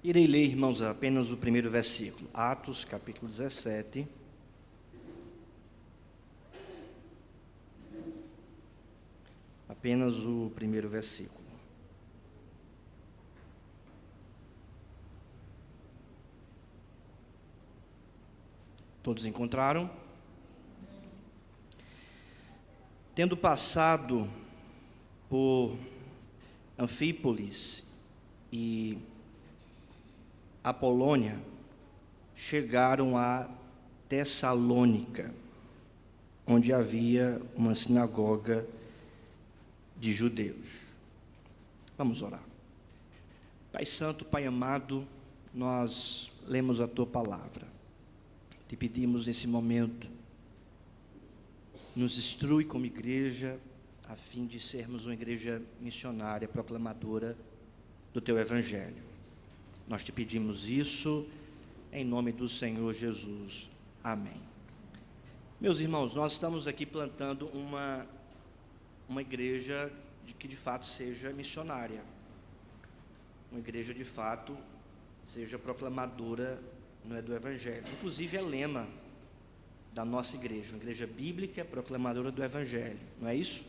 Irei ler, irmãos, apenas o primeiro versículo. Atos, capítulo 17. Apenas o primeiro versículo. Todos encontraram? Tendo passado por Anfípolis e Apolônia, chegaram a Tessalônica, onde havia uma sinagoga de judeus. Vamos orar. Pai Santo, Pai amado, nós lemos a Tua palavra. Te pedimos nesse momento, nos instrui como igreja, a fim de sermos uma igreja missionária, proclamadora do Teu Evangelho. Nós te pedimos isso em nome do Senhor Jesus. Amém. Meus irmãos, nós estamos aqui plantando uma igreja que de fato seja missionária. Uma igreja de fato seja proclamadora, não é, do Evangelho. Inclusive é lema da nossa igreja, uma igreja bíblica proclamadora do Evangelho, não é isso?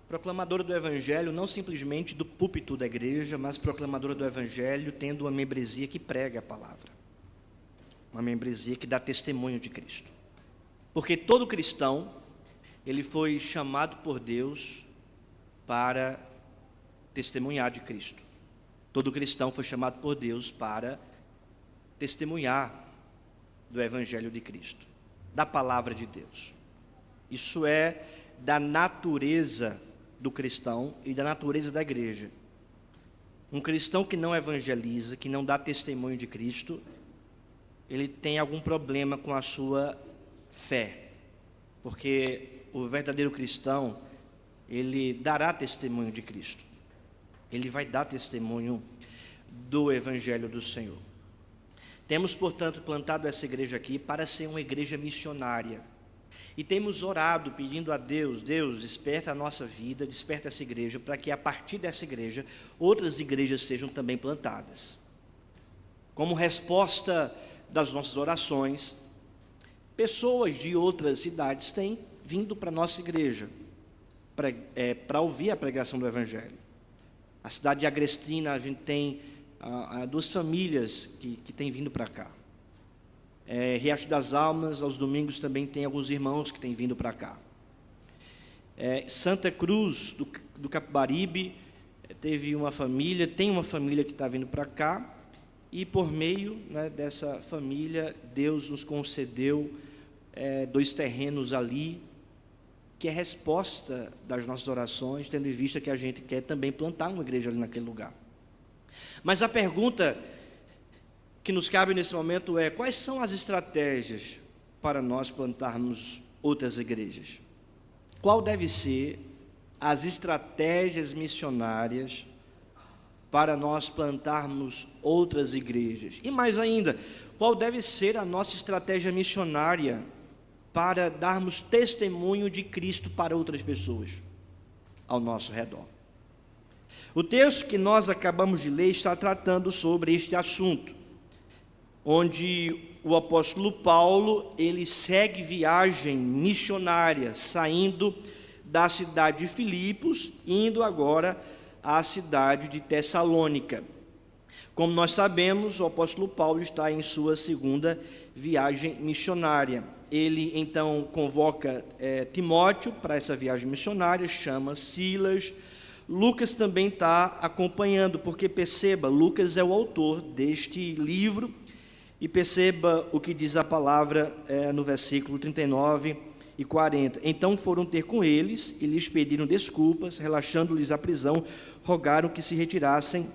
Proclamadora do Evangelho, não simplesmente do púlpito da igreja, mas proclamadora do Evangelho, tendo uma membresia que prega a palavra, uma membresia que dá testemunho de Cristo. Porque todo cristão, ele foi chamado por Deus para testemunhar de Cristo. Todo cristão foi chamado por Deus para testemunhar do Evangelho de Cristo, da palavra de Deus. Isso é da natureza do cristão e da natureza da igreja. Um cristão que não evangeliza, que não dá testemunho de Cristo, ele tem algum problema com a sua fé, porque o verdadeiro cristão, ele dará testemunho de Cristo, ele vai dar testemunho do Evangelho do Senhor. Temos, portanto, plantado essa igreja aqui para ser uma igreja missionária. E temos orado pedindo a Deus, Deus, desperta a nossa vida, desperta essa igreja, para que a partir dessa igreja, outras igrejas sejam também plantadas. Como resposta das nossas orações, pessoas de outras cidades têm vindo para a nossa igreja, para ouvir a pregação do Evangelho. A cidade de Agrestina, a gente tem duas famílias que têm vindo para cá. Riacho das Almas, aos domingos também tem alguns irmãos que têm vindo para cá. Santa Cruz do Capibaribe tem uma família que está vindo para cá, e por meio, né, dessa família, Deus nos concedeu 2 terrenos ali, que é resposta das nossas orações, tendo em vista que a gente quer também plantar uma igreja ali naquele lugar. Mas a pergunta que nos cabe nesse momento é: quais são as estratégias para nós plantarmos outras igrejas? Qual deve ser as estratégias missionárias para nós plantarmos outras igrejas? E mais ainda, qual deve ser a nossa estratégia missionária para darmos testemunho de Cristo para outras pessoas ao nosso redor? O texto que nós acabamos de ler está tratando sobre este assunto, onde o apóstolo Paulo, ele segue viagem missionária, saindo da cidade de Filipos, indo agora à cidade de Tessalônica. Como nós sabemos, o apóstolo Paulo está em sua segunda viagem missionária. Ele então convoca Timóteo para essa viagem missionária, chama Silas. Lucas também está acompanhando, porque perceba, Lucas é o autor deste livro, e perceba o que diz a palavra no versículo 39 e 40. Então foram ter com eles e lhes pediram desculpas, relaxando-lhes a prisão, rogaram que se retirassem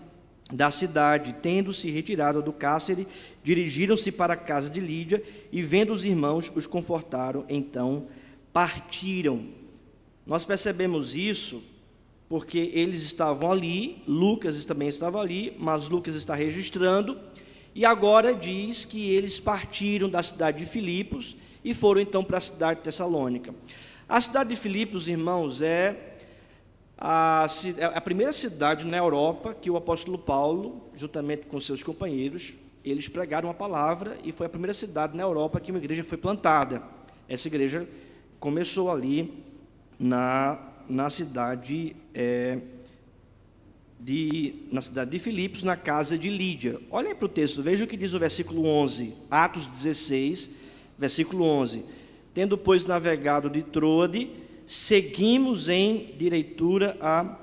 da cidade. Tendo-se retirado do cárcere, dirigiram-se para a casa de Lídia, e vendo os irmãos, os confortaram, então partiram. Nós percebemos isso porque eles estavam ali, Lucas também estava ali, mas Lucas está registrando, e agora diz que eles partiram da cidade de Filipos e foram então para a cidade de Tessalônica. A cidade de Filipos, irmãos, é a primeira cidade na Europa que o apóstolo Paulo, juntamente com seus companheiros, eles pregaram a palavra, e foi a primeira cidade na Europa que uma igreja foi plantada. Essa igreja começou ali na cidade de Filipos, na casa de Lídia. Olhem para o texto, veja o que diz o versículo 11, Atos 16, versículo 11. Tendo, pois, navegado de Troade, seguimos em direitura a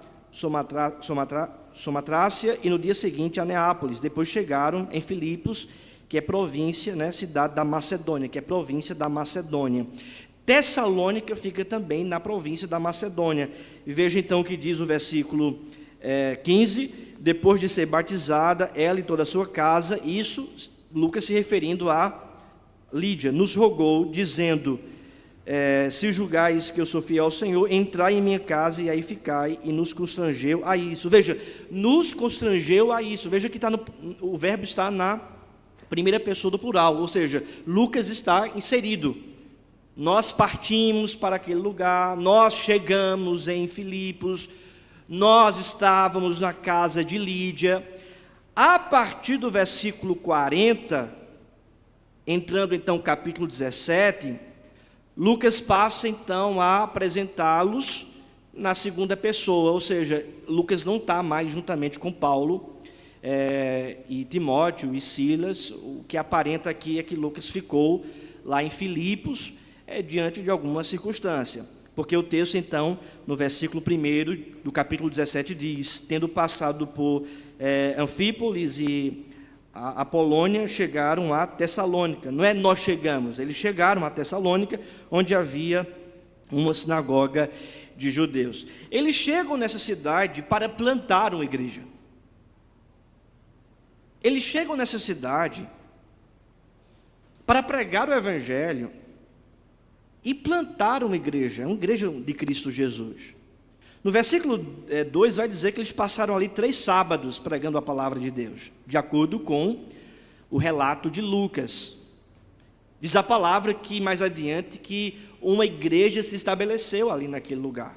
Samotracia, e no dia seguinte a Neápolis. Depois chegaram em Filipos, que é província, cidade da Macedônia, que é província da Macedônia. Tessalônica fica também na província da Macedônia. E veja então o que diz o versículo 15: depois de ser batizada, ela e toda a sua casa, isso Lucas se referindo a Lídia, nos rogou, dizendo: se julgais que eu sou fiel ao Senhor, entrai em minha casa e aí ficai, e nos constrangeu a isso. Veja, nos constrangeu a isso. Veja que o verbo está na primeira pessoa do plural, ou seja, Lucas está inserido. Nós partimos para aquele lugar, nós chegamos em Filipos, nós estávamos na casa de Lídia. A partir do versículo 40, entrando então no capítulo 17, Lucas passa então a apresentá-los na segunda pessoa, ou seja, Lucas não está mais juntamente com Paulo e Timóteo e Silas. O que aparenta aqui é que Lucas ficou lá em Filipos, diante de alguma circunstância, porque o texto então, no versículo 1 do capítulo 17 diz: tendo passado por Anfípolis e a Apolônia, chegaram a Tessalônica. Não é nós chegamos, eles chegaram a Tessalônica, onde havia uma sinagoga de judeus. Eles chegam nessa cidade para plantar uma igreja. Eles chegam nessa cidade para pregar o evangelho e plantar uma igreja de Cristo Jesus. No versículo 2 vai dizer que eles passaram ali 3 sábados pregando a palavra de Deus, de acordo com o relato de Lucas. Diz a palavra que mais adiante que uma igreja se estabeleceu ali naquele lugar.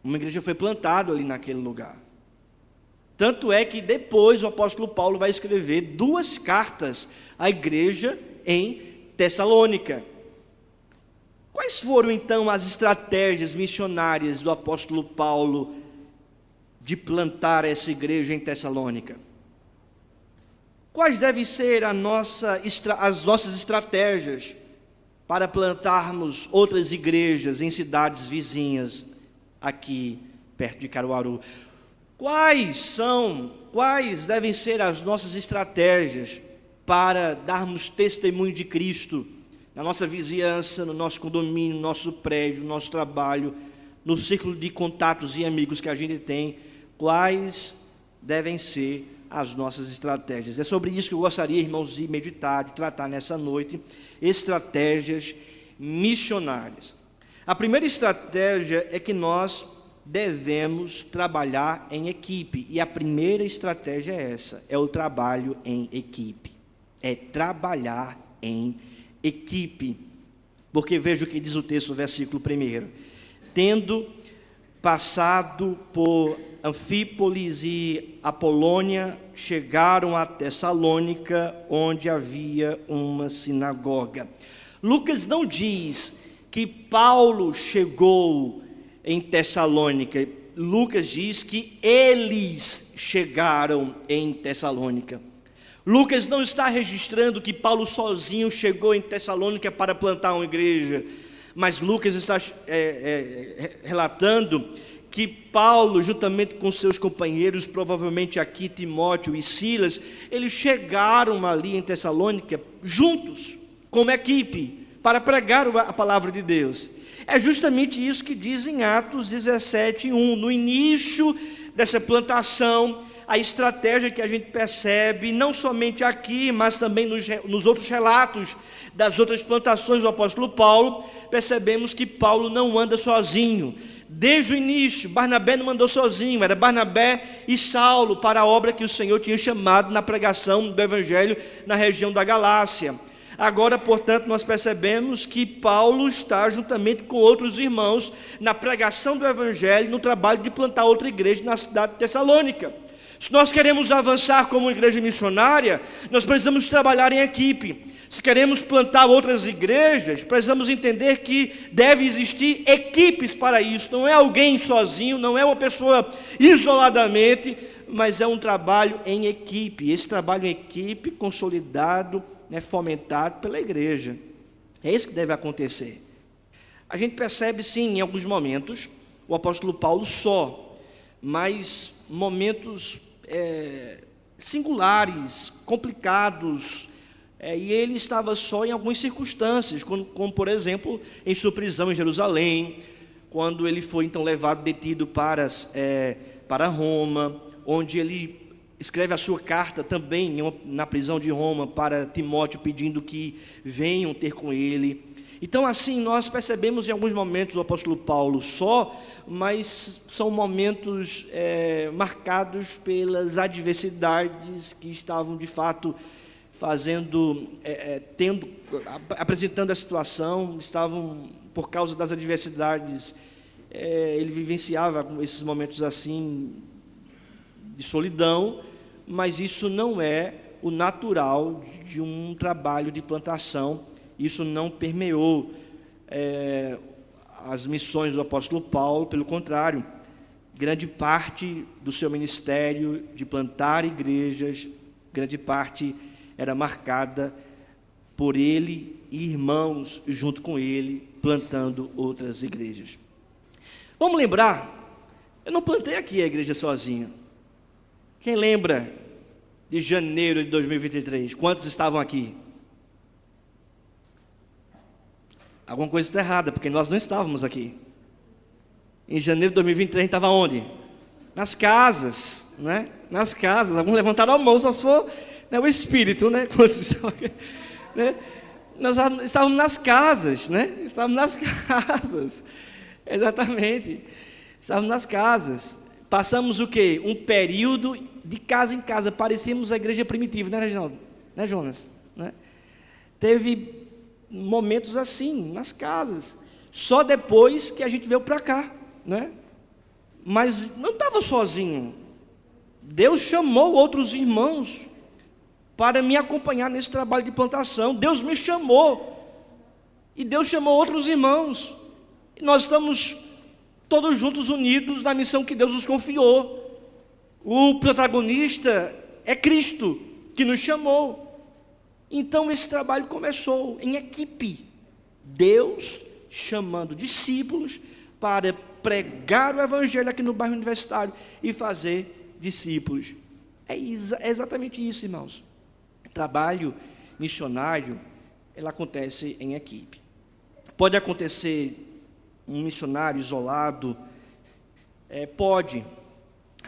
Uma igreja foi plantada ali naquele lugar. Tanto é que depois o apóstolo Paulo vai escrever 2 cartas à igreja em Tessalônica. Quais foram então as estratégias missionárias do apóstolo Paulo de plantar essa igreja em Tessalônica? Quais devem ser as nossas estratégias para plantarmos outras igrejas em cidades vizinhas aqui perto de Caruaru? Quais devem ser as nossas estratégias para darmos testemunho de Cristo na nossa vizinhança, no nosso condomínio, no nosso prédio, no nosso trabalho, no círculo de contatos e amigos que a gente tem? Quais devem ser as nossas estratégias? É sobre isso que eu gostaria, irmãos, de meditar, de tratar nessa noite: estratégias missionárias. A primeira estratégia é que nós devemos trabalhar em equipe, e a primeira estratégia é essa, é o trabalho em equipe, é trabalhar em equipe, porque veja o que diz o texto no versículo 1: tendo passado por Anfípolis e Apolônia, chegaram a Tessalônica, onde havia uma sinagoga. Lucas não diz que Paulo chegou em Tessalônica, Lucas diz que eles chegaram em Tessalônica. Lucas não está registrando que Paulo sozinho chegou em Tessalônica para plantar uma igreja, mas Lucas está relatando que Paulo, juntamente com seus companheiros, provavelmente aqui Timóteo e Silas, eles chegaram ali em Tessalônica juntos, como equipe, para pregar a palavra de Deus. É justamente isso que diz em Atos 17:1. No início dessa plantação, a estratégia que a gente percebe, não somente aqui, mas também nos outros relatos das outras plantações do apóstolo Paulo, percebemos que Paulo não anda sozinho. Desde o início, Barnabé não andou sozinho, era Barnabé e Saulo para a obra que o Senhor tinha chamado na pregação do Evangelho na região da Galácia. Agora, portanto, nós percebemos que Paulo está juntamente com outros irmãos na pregação do Evangelho, no trabalho de plantar outra igreja na cidade de Tessalônica. Se nós queremos avançar como igreja missionária, nós precisamos trabalhar em equipe. Se queremos plantar outras igrejas, precisamos entender que deve existir equipes para isso. Não é alguém sozinho, não é uma pessoa isoladamente, mas é um trabalho em equipe. Esse trabalho em equipe consolidado, fomentado pela igreja. É isso que deve acontecer. A gente percebe, sim, em alguns momentos, o apóstolo Paulo só, mas momentos singulares, complicados, e ele estava só em algumas circunstâncias, como por exemplo, em sua prisão em Jerusalém, quando ele foi então levado detido para Roma, onde ele escreve a sua carta também na prisão de Roma para Timóteo, pedindo que venham ter com ele. Então, assim, nós percebemos em alguns momentos o apóstolo Paulo só, mas são momentos marcados pelas adversidades que estavam de fato apresentando a situação, estavam por causa das adversidades, ele vivenciava esses momentos assim de solidão, mas isso não é o natural de um trabalho de plantação. Isso não permeou as missões do apóstolo Paulo, pelo contrário, grande parte do seu ministério de plantar igrejas, grande parte era marcada por ele e irmãos junto com ele, plantando outras igrejas. Vamos lembrar, eu não plantei aqui a igreja sozinho. Quem lembra de janeiro de 2023? Quantos estavam aqui? Alguma coisa está errada, porque nós não estávamos aqui. Em janeiro de 2023 a gente estava onde? Nas casas, né? Nas casas. Alguns levantaram a mão, só se for o espírito, né? Quantos estavam aqui? Né? Nós estávamos nas casas, né? Estávamos nas casas. Exatamente. Estávamos nas casas. Passamos o quê? Um período de casa em casa. Parecíamos a igreja primitiva, né, Reginaldo? Né, Jonas? Né? Teve momentos assim, nas casas. Só depois que a gente veio para cá, né? Mas não estava sozinho. Deus chamou outros irmãos para me acompanhar nesse trabalho de plantação. Deus me chamou. E Deus chamou outros irmãos. E nós estamos todos juntos, unidos na missão que Deus nos confiou. O protagonista é Cristo, que nos chamou. Então esse trabalho começou em equipe. Deus chamando discípulos para pregar o evangelho aqui no bairro universitário e fazer discípulos. É exatamente isso, irmãos. O trabalho missionário, ele acontece em equipe. Pode acontecer um missionário isolado, pode,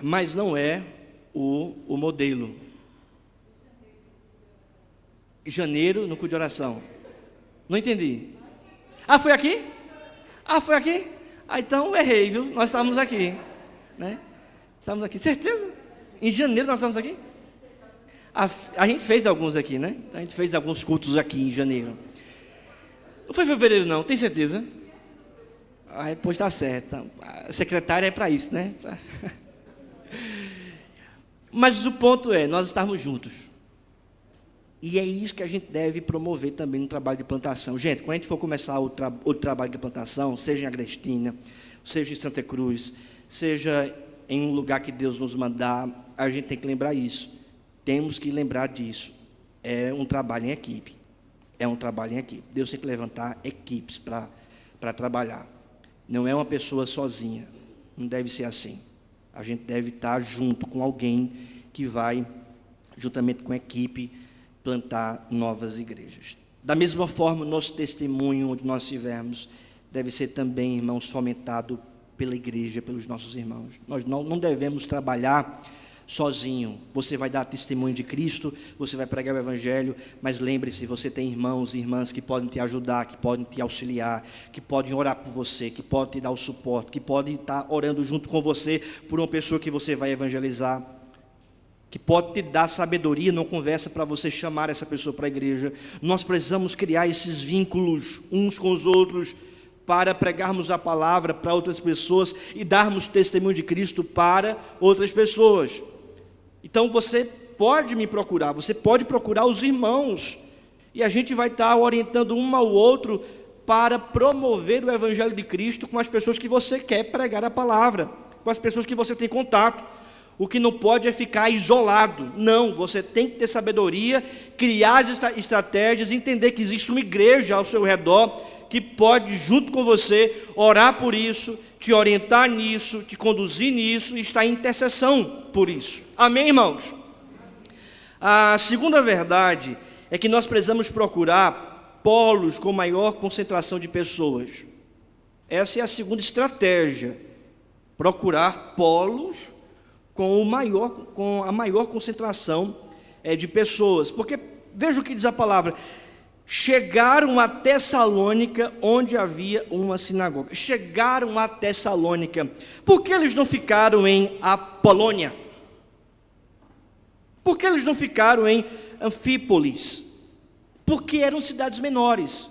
mas não é o modelo. Janeiro, no culto de oração. Não entendi. Ah, foi aqui? Foi aqui? Então errei, viu? Nós estávamos aqui, né? Estávamos aqui, certeza? Em janeiro nós estávamos aqui? A gente fez alguns aqui, né? A gente fez alguns cultos aqui em janeiro. Não foi fevereiro não, tem certeza? Pois está certo. A secretária é para isso, né? Mas o ponto é, nós estarmos juntos. E é isso que a gente deve promover também no trabalho de plantação. Gente, quando a gente for começar o trabalho de plantação, seja em Agrestina, seja em Santa Cruz, seja em um lugar que Deus nos mandar, a gente tem que lembrar isso. Temos que lembrar disso. É um trabalho em equipe. É um trabalho em equipe. Deus tem que levantar equipes para trabalhar. Não é uma pessoa sozinha. Não deve ser assim. A gente deve estar junto com alguém que vai, juntamente com a equipe, plantar novas igrejas. Da mesma forma, nosso testemunho, onde nós estivermos, deve ser também, irmãos, fomentado pela igreja, pelos nossos irmãos. Nós não devemos trabalhar sozinho. Você vai dar testemunho de Cristo, você vai pregar o evangelho, mas lembre-se, você tem irmãos e irmãs que podem te ajudar, que podem te auxiliar, que podem orar por você, que podem te dar o suporte, que podem estar orando junto com você por uma pessoa que você vai evangelizar, que pode te dar sabedoria numa conversa para você chamar essa pessoa para a igreja. Nós precisamos criar esses vínculos uns com os outros para pregarmos a palavra para outras pessoas e darmos testemunho de Cristo para outras pessoas. Então você pode me procurar, você pode procurar os irmãos, e a gente vai estar orientando um ao outro para promover o Evangelho de Cristo com as pessoas que você quer pregar a palavra, com as pessoas que você tem contato. O que não pode é ficar isolado. Não, você tem que ter sabedoria, criar estratégias, entender que existe uma igreja ao seu redor que pode, junto com você, orar por isso, te orientar nisso, te conduzir nisso e estar em intercessão por isso. Amém, irmãos? A segunda verdade é que nós precisamos procurar polos com maior concentração de pessoas. Essa é a segunda estratégia. Procurar polos com a maior concentração de pessoas. Porque, veja o que diz a palavra: chegaram a Tessalônica, onde havia uma sinagoga. Chegaram a Tessalônica. Por que eles não ficaram em Apolônia? Por que eles não ficaram em Anfípolis? Porque eram cidades menores.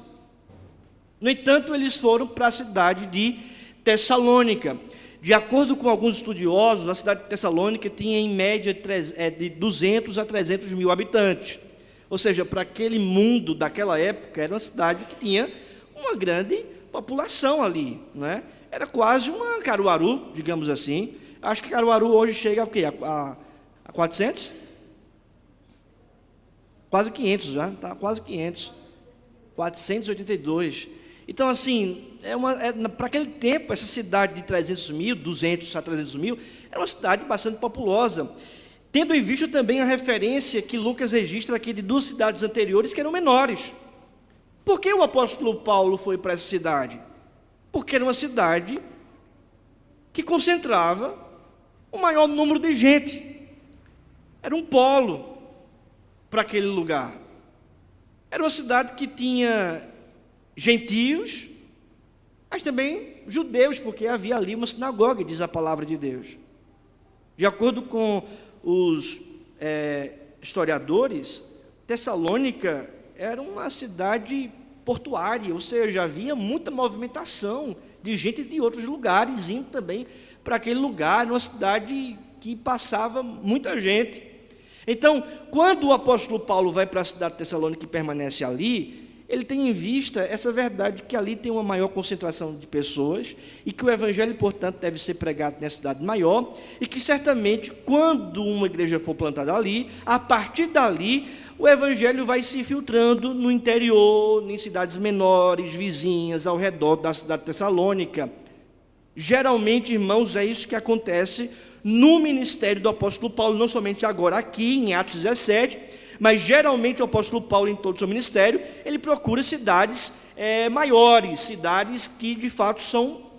No entanto, eles foram para a cidade de Tessalônica. De acordo com alguns estudiosos, a cidade de Tessalônica tinha em média de 200 a 300 mil habitantes. Ou seja, para aquele mundo daquela época, era uma cidade que tinha uma grande população ali, né? Era quase uma Caruaru, digamos assim. Acho que Caruaru hoje chega a quê? A 400? Quase 500 já, tá? Quase 500. 482. Então, assim, para aquele tempo, essa cidade de 300 mil, 200 a 300 mil, era uma cidade bastante populosa. Tendo em vista também a referência que Lucas registra aqui de duas cidades anteriores que eram menores. Por que o apóstolo Paulo foi para essa cidade? Porque era uma cidade que concentrava o maior número de gente. Era um polo para aquele lugar. Era uma cidade que tinha gentios, mas também judeus, porque havia ali uma sinagoga, diz a palavra de Deus. De acordo com os historiadores, Tessalônica era uma cidade portuária, ou seja, havia muita movimentação de gente de outros lugares indo também para aquele lugar. Era uma cidade que passava muita gente. Então, quando o apóstolo Paulo vai para a cidade de Tessalônica e permanece ali, ele tem em vista essa verdade que ali tem uma maior concentração de pessoas e que o evangelho, portanto, deve ser pregado nessa cidade maior, e que certamente, quando uma igreja for plantada ali, a partir dali, o evangelho vai se filtrando no interior, em cidades menores, vizinhas, ao redor da cidade de Tessalônica. Geralmente, irmãos, é isso que acontece no ministério do apóstolo Paulo, não somente agora aqui, em Atos 17, mas geralmente o apóstolo Paulo, em todo o seu ministério, ele procura cidades maiores, cidades que de fato são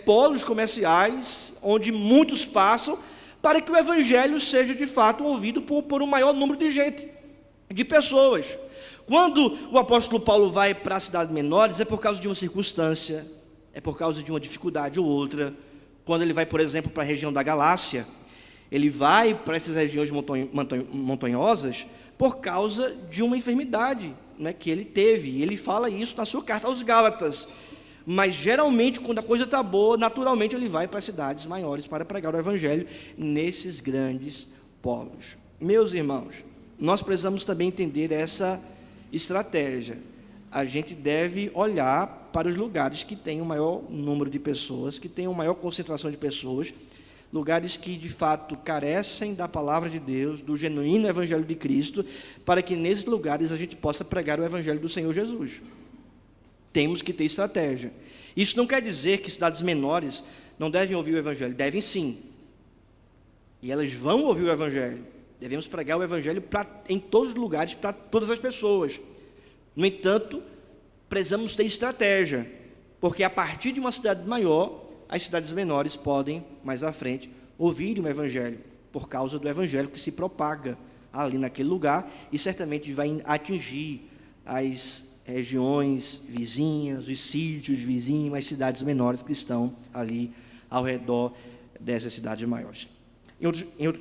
polos comerciais, onde muitos passam, para que o evangelho seja de fato ouvido por um maior número de gente, de pessoas. Quando o apóstolo Paulo vai para cidades menores, é por causa de uma circunstância, é por causa de uma dificuldade ou outra. Quando ele vai, por exemplo, para a região da Galácia, ele vai para essas regiões montanhosas por causa de uma enfermidade, né, que ele teve. E ele fala isso na sua carta aos Gálatas. Mas geralmente, quando a coisa está boa, naturalmente ele vai para cidades maiores para pregar o evangelho nesses grandes polos. Meus irmãos, nós precisamos também entender essa estratégia. A gente deve olhar para os lugares que têm o maior número de pessoas, que têm a maior concentração de pessoas, lugares que de fato carecem da palavra de Deus, do genuíno evangelho de Cristo, para que nesses lugares a gente possa pregar o evangelho do Senhor Jesus. Temos que ter estratégia. Isso não quer dizer que cidades menores não devem ouvir o evangelho. Devem sim. E elas vão ouvir o evangelho. Devemos pregar o evangelho em todos os lugares, para todas as pessoas. No entanto, precisamos ter estratégia, porque a partir de uma cidade maior, as cidades menores podem, mais à frente, ouvirem o evangelho, por causa do evangelho que se propaga ali naquele lugar, e certamente vai atingir as regiões vizinhas, os sítios vizinhos, as cidades menores que estão ali ao redor dessas cidades maiores.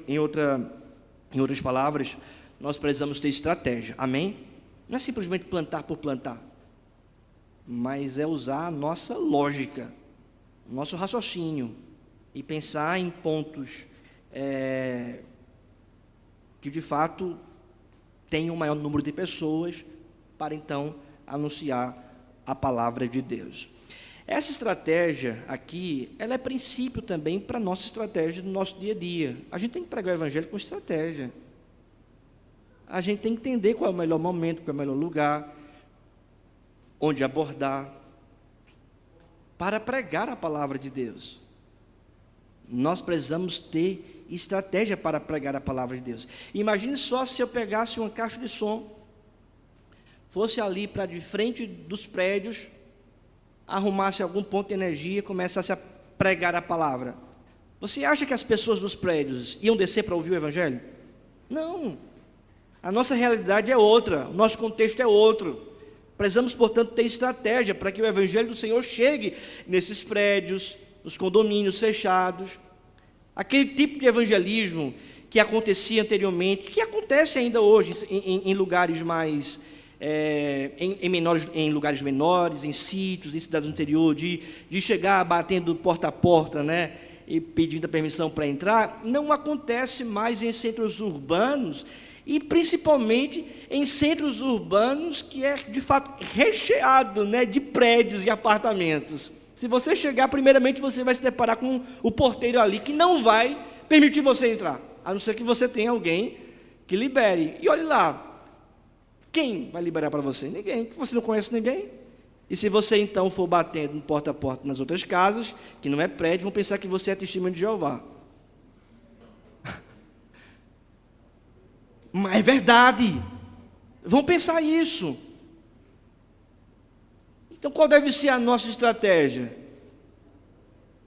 Em outra Em outras palavras, nós precisamos ter estratégia, amém? Não é simplesmente plantar por plantar, mas é usar a nossa lógica, nosso raciocínio, e pensar em pontos que de fato tenham um maior número de pessoas, para então anunciar a palavra de Deus. Essa estratégia aqui, ela é princípio também para a nossa estratégia do nosso dia a dia. A gente tem que pregar o evangelho com estratégia. A gente tem que entender qual é o melhor momento, qual é o melhor lugar, onde abordar, para pregar a palavra de Deus. Nós precisamos ter estratégia para pregar a palavra de Deus. Imagine só se eu pegasse uma caixa de som, fosse ali para de frente dos prédios, arrumasse algum ponto de energia e começasse a pregar a palavra. Você acha que as pessoas dos prédios iam descer para ouvir o evangelho? Não. A nossa realidade é outra, o nosso contexto é outro. Precisamos, portanto, ter estratégia para que o evangelho do Senhor chegue nesses prédios, nos condomínios fechados. Aquele tipo de evangelismo que acontecia anteriormente, que acontece ainda hoje em lugares mais... em lugares menores, em sítios, em cidades do interior, de chegar batendo porta a porta, né, e pedindo a permissão para entrar, não acontece mais em centros urbanos, e principalmente em centros urbanos que é de fato recheado, né, de prédios e apartamentos. Se você chegar, primeiramente você vai se deparar com o porteiro ali, que não vai permitir você entrar, a não ser que você tenha alguém que libere. E olhe lá, quem vai liberar para você? Ninguém, você não conhece ninguém. E se você então for batendo no porta a porta nas outras casas, que não é prédio, vão pensar que você é testemunho de Jeová. Mas é verdade. Vão pensar isso. Então qual deve ser a nossa estratégia?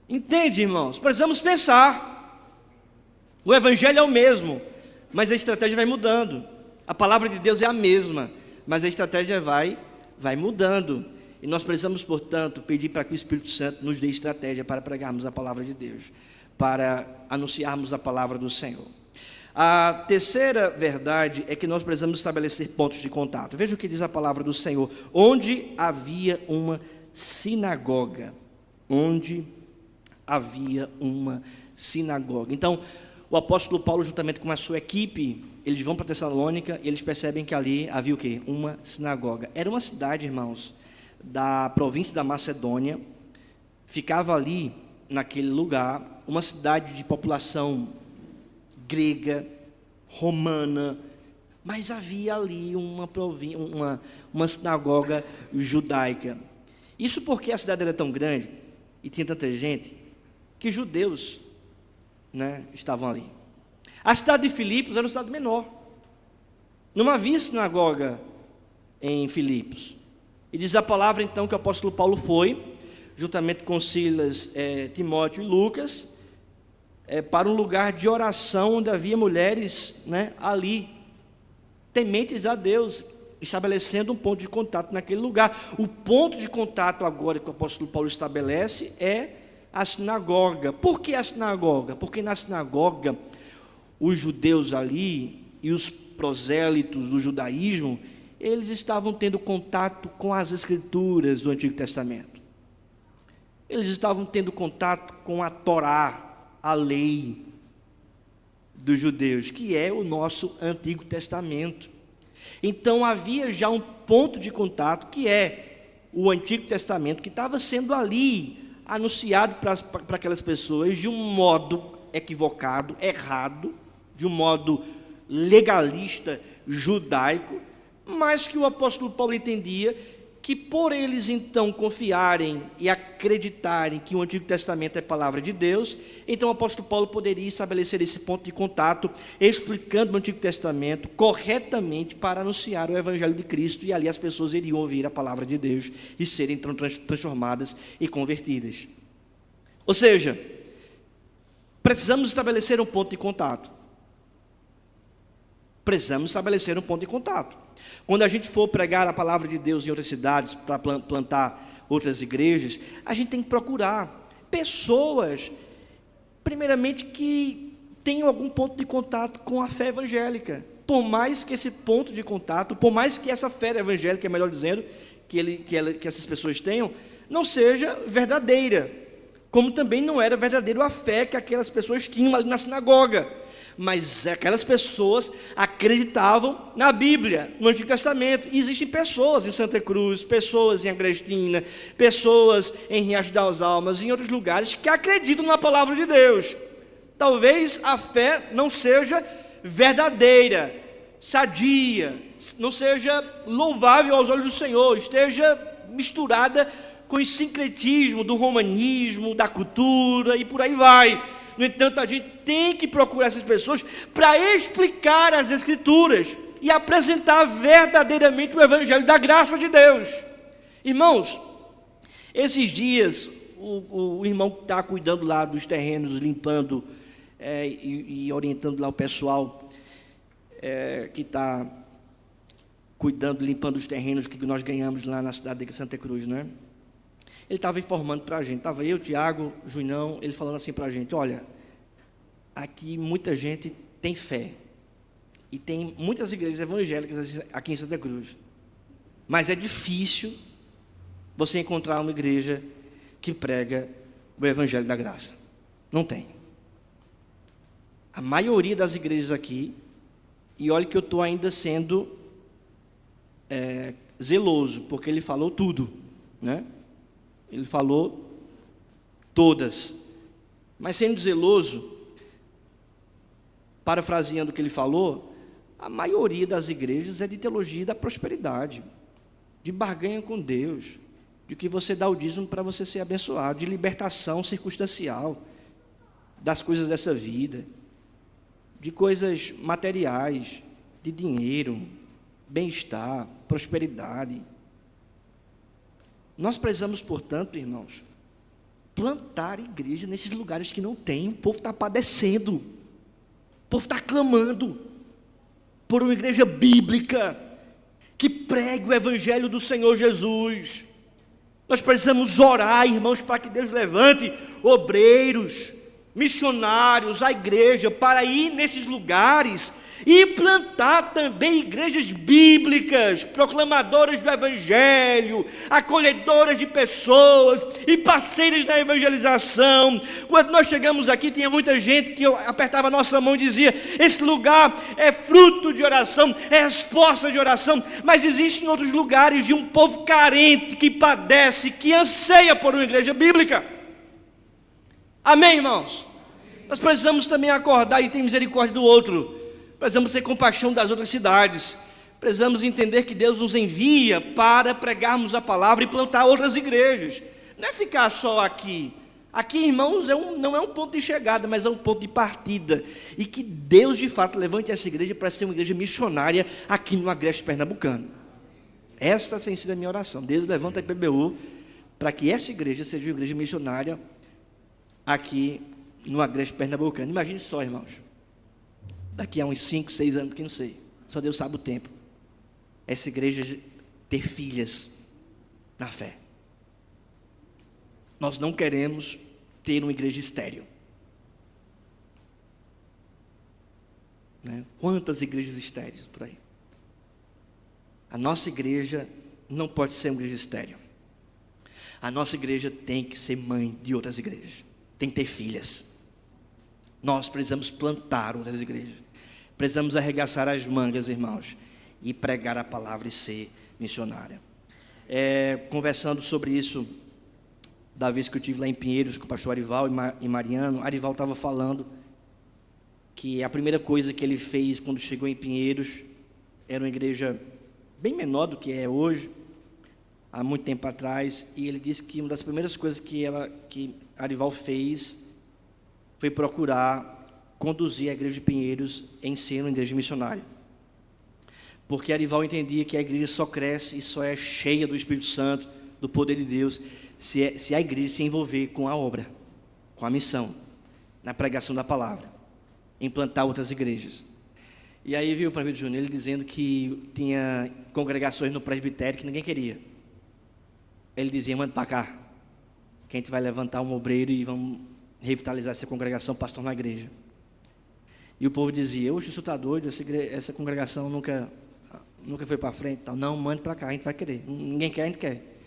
Entende, irmãos? Precisamos pensar. O evangelho é o mesmo, mas a estratégia vai mudando. A palavra de Deus é a mesma, mas a estratégia vai mudando. E nós precisamos, portanto, pedir para que o Espírito Santo nos dê estratégia para pregarmos a palavra de Deus, para anunciarmos a palavra do Senhor. A terceira verdade é que nós precisamos estabelecer pontos de contato. Veja o que diz a palavra do Senhor. Onde havia uma sinagoga. Onde havia uma sinagoga. Então, o apóstolo Paulo, juntamente com a sua equipe, eles vão para Tessalônica e eles percebem que ali havia o quê? Uma sinagoga. Era uma cidade, irmãos, da província da Macedônia. Ficava ali, naquele lugar, uma cidade de população grega, romana, mas havia ali uma sinagoga judaica. Isso porque a cidade era tão grande e tinha tanta gente que judeus, né, estavam ali. A cidade de Filipos era uma cidade menor. Não havia sinagoga em Filipos. E diz a palavra então que o apóstolo Paulo foi, juntamente com Silas, Timóteo e Lucas, para um lugar de oração onde havia mulheres, né, ali, tementes a Deus, estabelecendo um ponto de contato naquele lugar. O ponto de contato agora que o apóstolo Paulo estabelece é a sinagoga. Por que a sinagoga? Porque na sinagoga os judeus ali e os prosélitos do judaísmo, eles estavam tendo contato com as escrituras do Antigo Testamento. Eles estavam tendo contato com a Torá, a lei dos judeus, que é o nosso Antigo Testamento. Então havia já um ponto de contato, que é o Antigo Testamento, que estava sendo ali anunciado para aquelas pessoas de um modo equivocado, errado, de um modo legalista, judaico, mas que o apóstolo Paulo entendia que por eles então confiarem e acreditarem que o Antigo Testamento é palavra de Deus, então o apóstolo Paulo poderia estabelecer esse ponto de contato, explicando o Antigo Testamento corretamente para anunciar o Evangelho de Cristo, e ali as pessoas iriam ouvir a palavra de Deus e serem então transformadas e convertidas. Ou seja, precisamos estabelecer um ponto de contato. Precisamos estabelecer um ponto de contato. Quando a gente for pregar a palavra de Deus em outras cidades, para plantar outras igrejas, a gente tem que procurar pessoas, primeiramente, que tenham algum ponto de contato com a fé evangélica. Por mais que esse ponto de contato, por mais que essa fé evangélica, melhor dizendo, que essas pessoas tenham, não seja verdadeira, como também não era verdadeira a fé que aquelas pessoas tinham ali na sinagoga. Mas aquelas pessoas acreditavam na Bíblia, no Antigo Testamento. E existem pessoas em Santa Cruz, pessoas em Agrestina, pessoas em Riacho das Almas, em outros lugares, que acreditam na palavra de Deus. Talvez a fé não seja verdadeira, sadia, não seja louvável aos olhos do Senhor, esteja misturada com o sincretismo do romanismo, da cultura e por aí vai. No entanto, a gente tem que procurar essas pessoas para explicar as Escrituras e apresentar verdadeiramente o Evangelho da graça de Deus. Irmãos, esses dias, o irmão que está cuidando lá dos terrenos, limpando e orientando lá o pessoal que está cuidando, limpando os terrenos que nós ganhamos lá na cidade de Santa Cruz, né? Ele estava informando para a gente, estava eu, Tiago, Junão, ele falando assim para a gente: olha, aqui muita gente tem fé, e tem muitas igrejas evangélicas aqui em Santa Cruz, mas é difícil você encontrar uma igreja que prega o Evangelho da graça. Não tem. A maioria das igrejas aqui, e olha que eu estou ainda sendo zeloso, porque ele falou tudo, né? Ele falou todas, mas sendo zeloso, parafraseando o que ele falou, a maioria das igrejas é de teologia da prosperidade, de barganha com Deus, de que você dá o dízimo para você ser abençoado, de libertação circunstancial das coisas dessa vida, de coisas materiais, de dinheiro, bem-estar, prosperidade. Nós precisamos, portanto, irmãos, plantar igreja nesses lugares que não tem. O povo está padecendo, o povo está clamando por uma igreja bíblica que pregue o Evangelho do Senhor Jesus. Nós precisamos orar, irmãos, para que Deus levante obreiros, missionários, a igreja, para ir nesses lugares e plantar também igrejas bíblicas, proclamadoras do Evangelho, acolhedoras de pessoas e parceiras na evangelização. Quando nós chegamos aqui, tinha muita gente que apertava a nossa mão e dizia: esse lugar é fruto de oração, é resposta de oração. Mas existem outros lugares de um povo carente, que padece, que anseia por uma igreja bíblica. Amém, irmãos? Nós precisamos também acordar e ter misericórdia do outro. Precisamos ter compaixão das outras cidades. Precisamos entender que Deus nos envia para pregarmos a palavra e plantar outras igrejas. Não é ficar só aqui. Aqui, irmãos, não é um ponto de chegada, mas é um ponto de partida. E que Deus, de fato, levante essa igreja para ser uma igreja missionária aqui no Agreste Pernambucano. Esta tem sido a minha oração. Deus levanta a IPBU para que essa igreja seja uma igreja missionária aqui no Agreste Pernambucano. Imagine só, irmãos. Daqui a uns 5, 6 anos, que não sei, só Deus sabe o tempo, essa igreja ter filhas na fé. Nós não queremos ter uma igreja estéril, né? Quantas igrejas estéreis por aí? A nossa igreja não pode ser uma igreja estéril. A nossa igreja tem que ser mãe de outras igrejas, tem que ter filhas. Nós precisamos plantar outras igrejas. Precisamos arregaçar as mangas, irmãos, e pregar a palavra e ser missionária. Conversando sobre isso, da vez que eu estive lá em Pinheiros com o pastor Arival e Mariano, Arival estava falando que a primeira coisa que ele fez quando chegou em Pinheiros era uma igreja bem menor do que é hoje, há muito tempo atrás, e ele disse que uma das primeiras coisas que Arival fez foi procurar conduzir a igreja de Pinheiros em ser uma igreja missionária, porque Arival entendia que a igreja só cresce e só é cheia do Espírito Santo, do poder de Deus, se a igreja se envolver com a obra, com a missão, na pregação da palavra, implantar outras igrejas. E aí veio o prefeito Júnior, ele dizendo que tinha congregações no presbitério que ninguém queria. Ele dizia: manda para cá, que a gente vai levantar um obreiro e vamos revitalizar essa congregação para se tornar igreja. E o povo dizia: oxe, isso está doido, essa congregação nunca foi para frente. Tal. Não, mande para cá, a gente vai querer. Ninguém quer, a gente quer.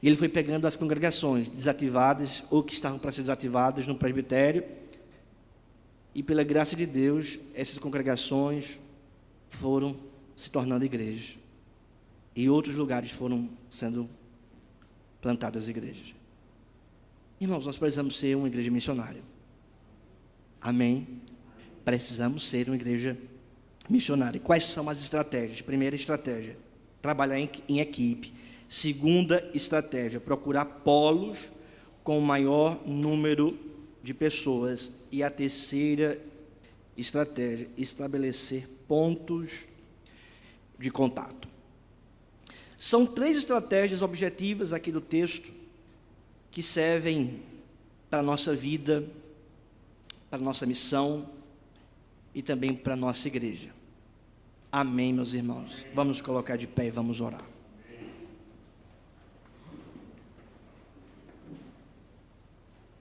E ele foi pegando as congregações desativadas ou que estavam para ser desativadas no presbitério. E pela graça de Deus, essas congregações foram se tornando igrejas. E outros lugares foram sendo plantadas igrejas. Irmãos, nós precisamos ser uma igreja missionária. Amém? Precisamos ser uma igreja missionária. Quais são as estratégias? Primeira estratégia, trabalhar em equipe. Segunda estratégia, procurar polos com o maior número de pessoas. E a terceira estratégia, estabelecer pontos de contato. São 3 estratégias objetivas aqui do texto que servem para a nossa vida, para a nossa missão e também para a nossa igreja. Amém, meus irmãos? Vamos nos colocar de pé e vamos orar.